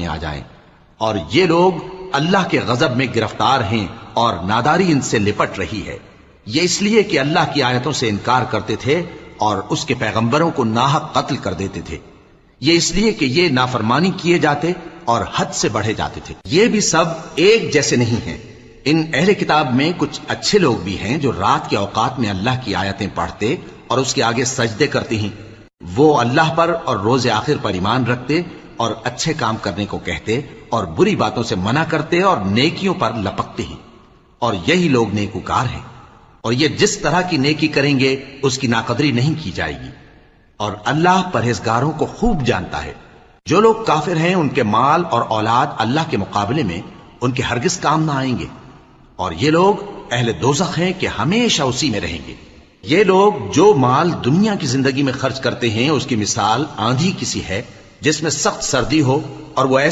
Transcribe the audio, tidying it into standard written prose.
میں آ جائیں، اور یہ لوگ اللہ کے غضب میں گرفتار ہیں اور ناداری ان سے لپٹ رہی ہے۔ یہ اس لیے کہ اللہ کی آیتوں سے انکار کرتے تھے اور اس کے پیغمبروں کو ناحق قتل کر دیتے تھے۔ یہ اس لیے کہ یہ نافرمانی کیے جاتے اور حد سے بڑھے جاتے تھے۔ یہ بھی سب ایک جیسے نہیں ہیں۔ ان اہل کتاب میں کچھ اچھے لوگ بھی ہیں جو رات کے اوقات میں اللہ کی آیتیں پڑھتے اور اس کے آگے سجدے کرتے ہیں۔ وہ اللہ پر اور روز آخر پر ایمان رکھتے اور اچھے کام کرنے کو کہتے اور بری باتوں سے منع کرتے اور نیکیوں پر لپکتے ہیں، اور یہی لوگ نیکوکار ہیں۔ اور یہ جس طرح کی نیکی کریں گے اس کی ناقدری نہیں کی جائے گی، اور اللہ پرہیزگاروں کو خوب جانتا ہے۔ جو لوگ کافر ہیں ان کے مال اور اولاد اللہ کے مقابلے میں ان کے ہرگز کام نہ آئیں گے، اور یہ لوگ اہل دوزخ ہیں کہ ہمیشہ اسی میں رہیں گے۔ یہ لوگ جو مال دنیا کی زندگی میں خرچ کرتے ہیں اس کی مثال آندھی کسی ہے جس میں سخت سردی ہو اور وہ ایسے